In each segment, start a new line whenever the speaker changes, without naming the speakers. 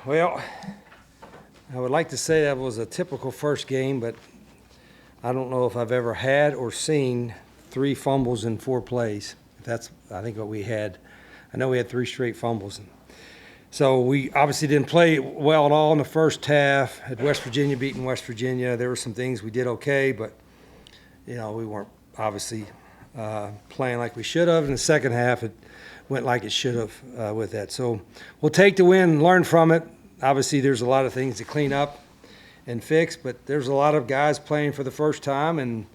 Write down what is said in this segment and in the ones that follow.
Well, I would like to say that was a typical first game, but I don't know if I've ever had or seen 3 fumbles in 4 plays. That's, I think, what we had. I know we had 3 straight fumbles. So we obviously didn't play well at all in the first half. At West Virginia beating West Virginia, there were some things we did okay, but, we weren't obviously playing like we should have. In the second half, it went like it should have with that. So we'll take the win and learn from it. Obviously, there's a lot of things to clean up and fix, but there's a lot of guys playing for the first time, and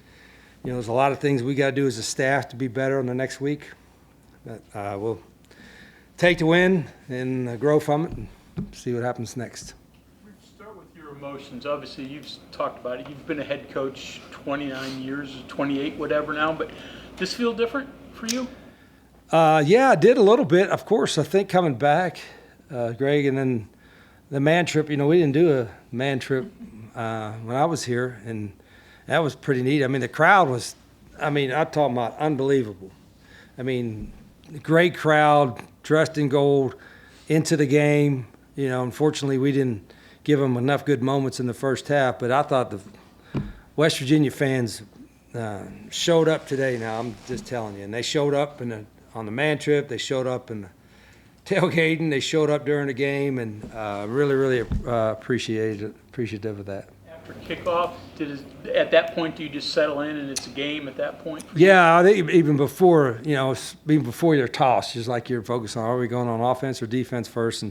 there's a lot of things we got to do as a staff to be better in the next week. But we'll take the win and grow from it and see what happens next.
Start with your emotions. Obviously, you've talked about it. You've been a head coach 29 years, 28, whatever now, but does this feel different for you?
Yeah, I did a little bit. Of course, I think coming back, Greg, and then the man trip, we didn't do a man trip when I was here, and that was pretty neat. I mean, the crowd was, I'm talking about unbelievable. Great crowd, dressed in gold, into the game. Unfortunately, we didn't give them enough good moments in the first half, but I thought the West Virginia fans showed up today now, I'm just telling you. And they showed up on the man trip, they showed up in the tailgating, they showed up during the game, and really appreciative of that.
After kickoff, at that point, do you just settle in and it's a game at that point? For you?
Yeah, I think even before you're tossed, just like you're focused on, are we going on offense or defense first?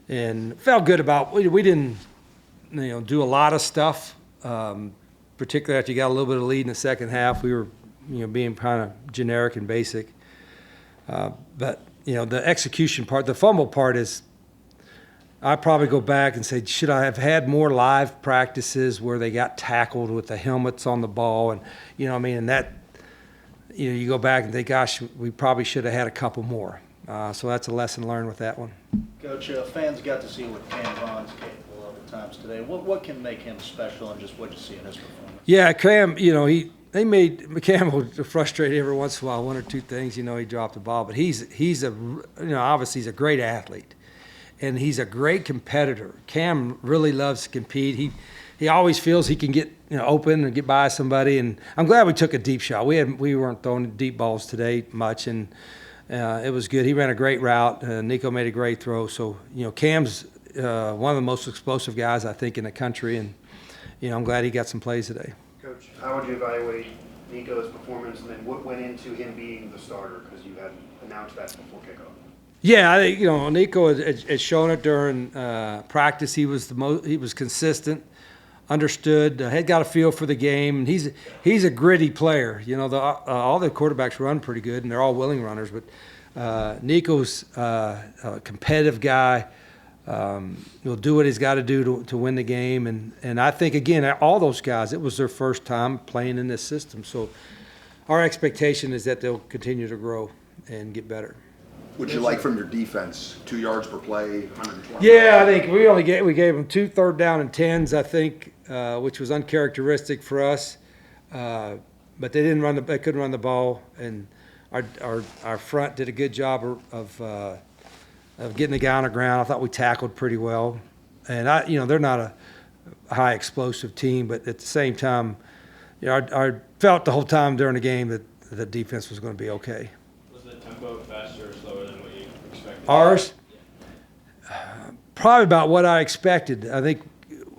And felt good about, we didn't, do a lot of stuff, particularly after you got a little bit of lead in the second half. We were, being kind of generic and basic. But, the execution part, the fumble part is, I'd probably go back and say, should I have had more live practices where they got tackled with the helmets on the ball? And, and that, you go back and think, gosh, we probably should have had a couple more. So that's a lesson learned with that one.
Coach, fans got to see what Cam Vaughn's capable of at times today. What can make him special, and just what you see in his performance?
Yeah, Cam, they made Cam frustrated every once in a while, 1 or 2 things. He dropped the ball, but he's obviously he's a great athlete. And he's a great competitor. Cam really loves to compete. He always feels he can get open and get by somebody. And I'm glad we took a deep shot. We weren't throwing deep balls today much, and it was good. He ran a great route. Nico made a great throw. So Cam's one of the most explosive guys I think in the country, and I'm glad he got some plays today.
Coach, how would you evaluate Nico's performance, and then what went into him being the starter? Because you had announced that before kickoff.
Yeah, I think Nico had shown it during practice. He was consistent, understood, had got a feel for the game. And he's a gritty player. All the quarterbacks run pretty good, and they're all willing runners. But Nico's a competitive guy. He'll do what he's got to do to win the game. And I think, again, all those guys, it was their first time playing in this system. So our expectation is that they'll continue to grow and get better.
What'd you like from your defense? 2 yards per play, 120.
Yeah, I think we gave them 2 third down and 10s, I think, which was uncharacteristic for us. But they couldn't run the ball, and our front did a good job of getting the guy on the ground. I thought we tackled pretty well, and they're not a high explosive team, but at the same time, I felt the whole time during the game that the defense was going to be okay.
Was the tempo faster or slower than what you expected?
Ours? Probably about what I expected. I think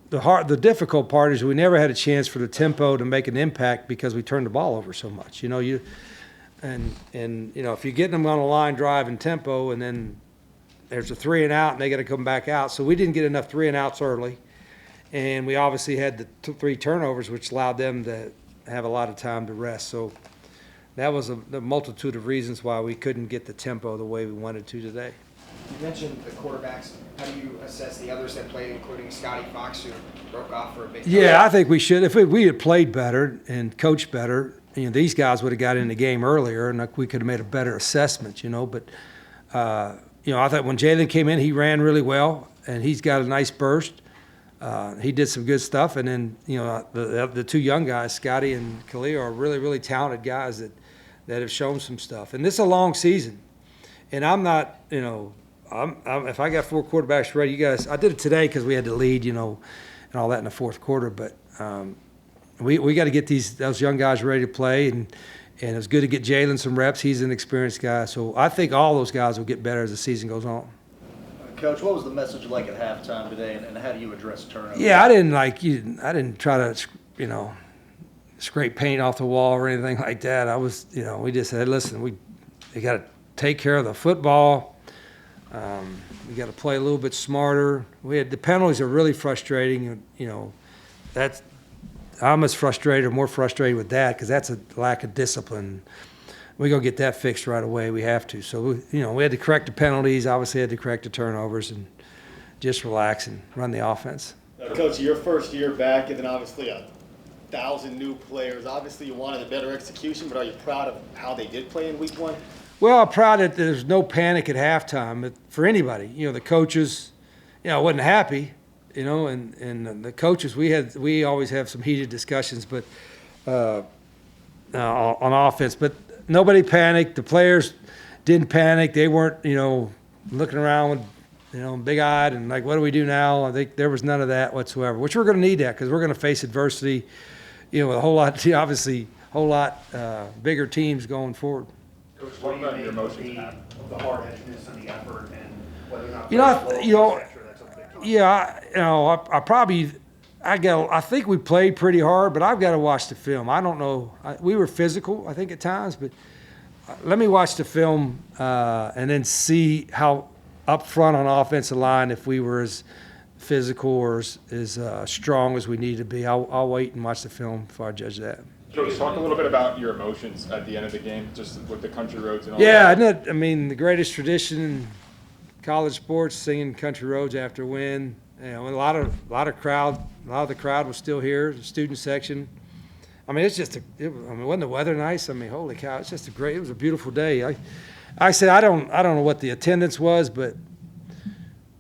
the difficult part is we never had a chance for the tempo to make an impact because we turned the ball over so much. If you're getting them on a line drive in tempo, and then there's a 3 and out and they got to come back out. So we didn't get enough 3 and outs early, and we obviously had the 3 turnovers, which allowed them to have a lot of time to rest. So that was the multitude of reasons why we couldn't get the tempo the way we wanted to today.
You mentioned the quarterbacks. How do you assess the others that played, including Scotty Fox, who broke off for a big time?
Yeah, I think we should. If we had played better and coached better, these guys would have got in the game earlier, and we could have made a better assessment, But, I thought when Jalen came in, he ran really well, and he's got a nice burst. He did some good stuff. And then, the 2 young guys, Scotty and Khalil, are really, really talented guys that have shown some stuff. And this is a long season. And I'm not, if I got 4 quarterbacks ready, you guys, I did it today because we had to lead, and all that in the fourth quarter. But we got to get those young guys ready to play, and it's good to get Jalen some reps. He's an experienced guy, so I think all those guys will get better as the season goes on.
Coach, what was the message like at halftime today, and how do you address turnovers?
Yeah, I didn't try to, scrape paint off the wall or anything like that. I was, we just said, listen, we got to take care of the football. We got to play a little bit smarter. The penalties are really frustrating. I'm as frustrated or more frustrated with that because that's a lack of discipline. We're going to get that fixed right away. We have to. So, we had to correct the penalties, obviously had to correct the turnovers, and just relax and run the offense.
Coach, your first year back, and then obviously 1,000 new players. Obviously, you wanted a better execution, but are you proud of how they did play in week 1?
Well, I'm proud that there's no panic at halftime for anybody. The coaches, wasn't happy, and the coaches, we always have some heated discussions, but on offense, but nobody panicked. The players didn't panic. They weren't, looking around with, big-eyed and like, what do we do now? I think there was none of that whatsoever, which we're going to need that because we're going to face adversity, with a whole lot, obviously, bigger teams going forward.
Coach, what about your emotions of the hard-headedness and the effort and whether or not
I think we played pretty hard, but I've got to watch the film. I don't know. We were physical, I think, at times, but let me watch the film and then see how up front on offensive line, if we were as physical or as strong as we need to be. I'll wait and watch the film before I judge that.
Coach, talk a little bit about your emotions at the end of the game, just with the country roads and all that.
Yeah, the greatest tradition in college sports, singing country roads after a win. A lot of the crowd was still here, the student section. Wasn't the weather nice? Holy cow, it was a beautiful day. I said, I don't know what the attendance was, but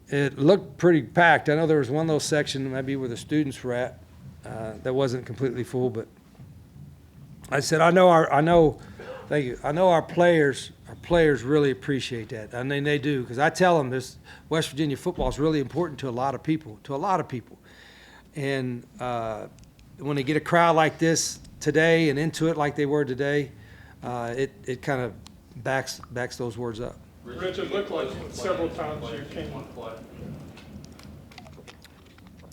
it looked pretty packed. I know there was one little section maybe where the students were at that wasn't completely full, but I said, I know our players really appreciate that. I mean, they do, because I tell them this West Virginia football is really important to a lot of people. And when they get a crowd like this today and into it like they were today, it kind of backs those words up.
Rich, it looked like several times you came on play.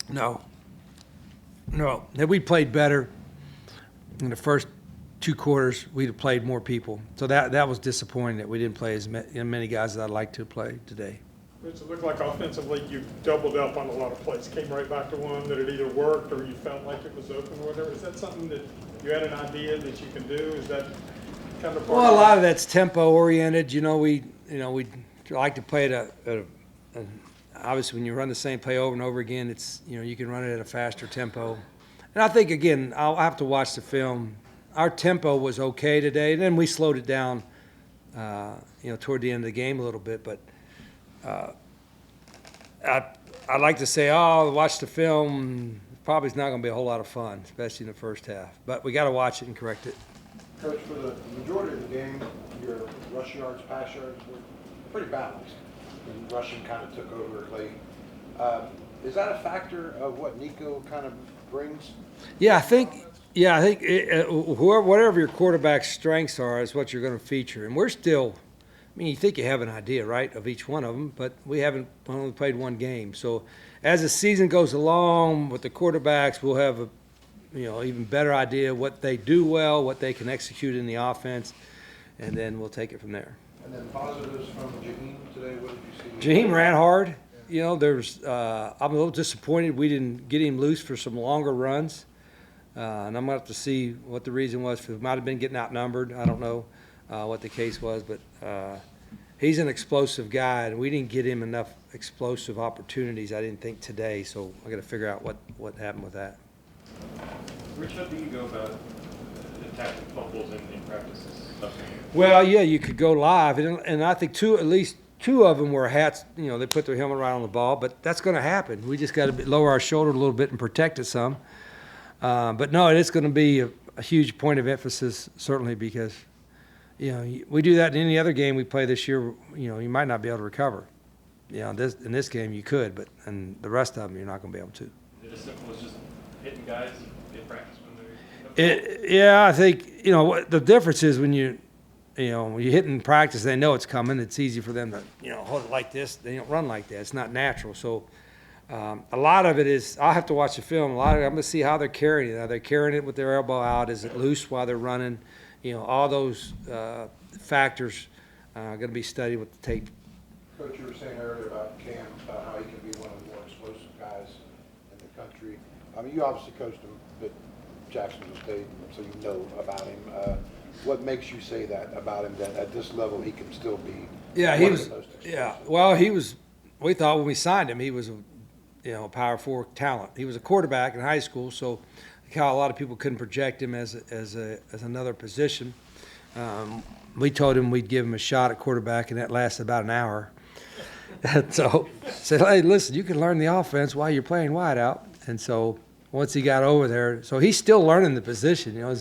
No. We played better in the first 2 quarters. We'd have played more people. So that was disappointing that we didn't play as many guys as I'd like to play today.
Rich, it looked like offensively you doubled up on a lot of plays. Came right back to one that it either worked or you felt like it was open or whatever. Is that something that you had an idea that you can do? Is that kind of part
Well, a lot of that's tempo oriented. We like to play obviously when you run the same play over and over again, it's you can run it at a faster tempo. And I think again, I'll have to watch the film. Our tempo was okay today, and then we slowed it down, toward the end of the game a little bit. But I'd like to say, watch the film. Probably it's not going to be a whole lot of fun, especially in the first half. But we got to watch it and correct it.
Coach, for the majority of the game, your rush yards, pass yards were pretty balanced, and rushing kind of took over late. Is that a factor of what Nico kind of brings?
Yeah, I think whatever your quarterback's strengths are is what you're going to feature. And we're still, you think you have an idea, right, of each one of them, but we only played one game. So as the season goes along with the quarterbacks, we'll have a even better idea what they do well, what they can execute in the offense, and then we'll take it from there.
And then positives from Jaheim today, what did you see?
Jaheim ran hard. I'm a little disappointed we didn't get him loose for some longer runs. And I'm going to have to see what the reason was. It might have been getting outnumbered. I don't know what the case was, but he's an explosive guy, and we didn't get him enough explosive opportunities, I didn't think, today. So I got to figure out what happened with that.
Rich, how do you go about attacking fumbles in practices?
Well, yeah, you could go live, and I think at least two of them were hats. They put their helmet right on the ball, but that's going to happen. We just got to lower our shoulder a little bit and protect it some. But no, it's going to be a huge point of emphasis, certainly, because we do that in any other game we play this year. You might not be able to recover. you know, in this game you could, but in the rest of them you're not going to be able to.
Is it as simple as just hitting guys in practice when they're?
Yeah, I think, you know, what the difference is when you hit in practice, they know it's coming. It's easy for them to, you know, hold it like this. They don't run like that. It's not natural. So a lot of it is, I'll have to watch the film. I'm going to see how they're carrying it. Are they carrying it with their elbow out? Is it loose while they're running? You know, all those factors are going to be studied with the tape.
Coach, you were saying earlier about Cam, about how he can be one of the more explosive guys in the country. I mean, you obviously coached him at Jacksonville State, so you know about him. What makes you say that about him, that at this level he can still be?
Yeah, he was. Yeah, well, he was. We thought when we signed him, he was a Power 4 talent. He was a quarterback in high school, so how a lot of people couldn't project him as another position. We told him we'd give him a shot at quarterback, and that lasted about an hour. So said, hey, listen, you can learn the offense while you're playing wide out. And so once he got over there, so he's still learning the position, you know.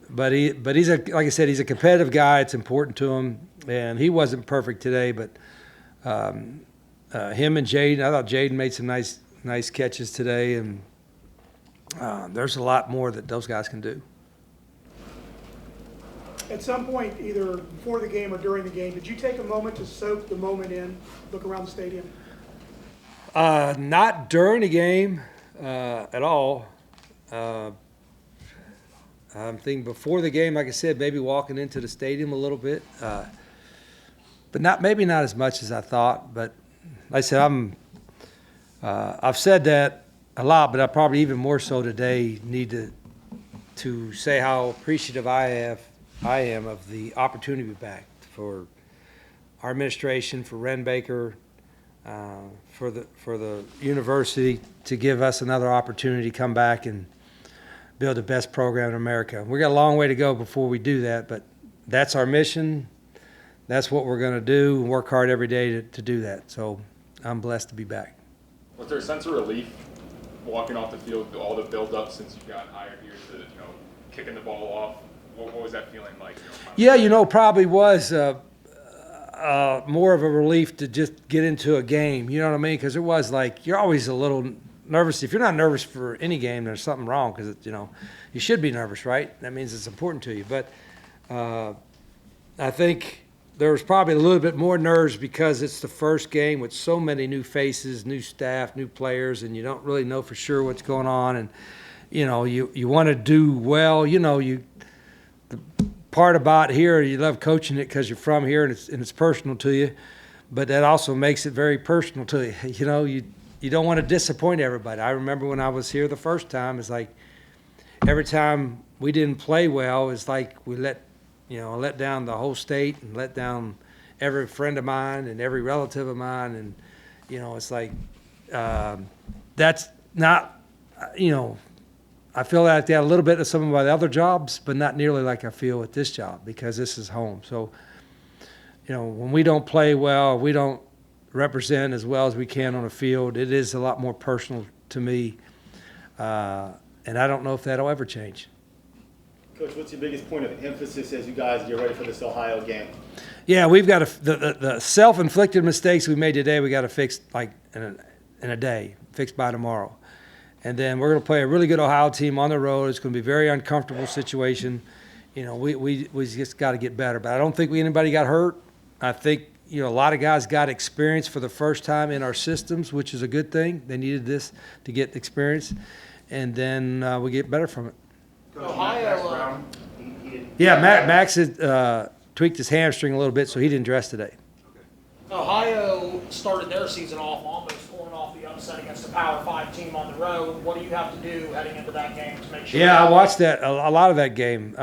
But he's like I said, he's a competitive guy. It's important to him, and he wasn't perfect today. But him and Jaden, I thought Jaden made some nice catches today, and there's a lot more that those guys can do.
At some point, either before the game or during the game, did you take a moment to soak the moment in, look around the stadium?
Not during the game at all. I'm thinking before the game, like I said, maybe walking into the stadium a little bit, but maybe not as much as I thought. But like I said, I've said that a lot, but I probably even more so today need to say how appreciative I am of the opportunity to be back for our administration, for Ren Baker, for the university to give us another opportunity to come back and build the best program in America. We got a long way to go before we do that, but that's our mission. That's what we're going to do, and work hard every day to do that. So I'm blessed to be back.
Was there a sense of relief walking off the field, all the build-up since you got hired here to, you know, kicking the ball off? What was that feeling like?
Yeah, probably was more of a relief to just get into a game. You know what I mean? Because it was like you're always a little nervous. If you're not nervous for any game, there's something wrong because, you should be nervous, right? That means it's important to you. But I think there was probably a little bit more nerves because it's the first game with so many new faces, new staff, new players, and you don't really know for sure what's going on. And, you want to do well. The part about here, you love coaching it because you're from here and it's personal to you, but that also makes it very personal to you. You don't want to disappoint everybody. I remember when I was here the first time, it's like every time we didn't play well, it's like we let down the whole state and let down every friend of mine and every relative of mine, and it's like that's not I feel like that a little bit of some of my other jobs, but not nearly like I feel at this job because this is home. So, when we don't play well, we don't represent as well as we can on the field, it is a lot more personal to me, and I don't know if that'll ever change.
Coach, what's your biggest point of emphasis as you guys get ready for this Ohio game? Yeah,
we've got the self-inflicted mistakes we made today, we got to fix like in a day, fixed by tomorrow. And then we're going to play a really good Ohio team on the road. It's going to be a very uncomfortable situation. We just got to get better. But I don't think anybody got hurt. I think, a lot of guys got experience for the first time in our systems, which is a good thing. They needed this to get experience. And then we get better from it.
Ohio.
Yeah, Max had tweaked his hamstring a little bit, so he didn't dress today.
Ohio started their season off almost pulling off the upset against a Power 5 team on the road. What do you have to do heading into that game to make sure?
Yeah, I watched that a lot of that game.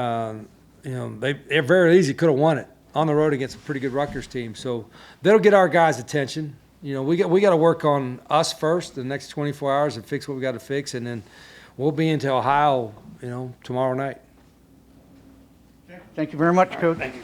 They very easy could have won it on the road against a pretty good Rutgers team. So that'll get our guys' attention. We got to work on us first the next 24 hours and fix what we got to fix, and then we'll be into Ohio, tomorrow night.
Thank you very much, Coach. Thank you.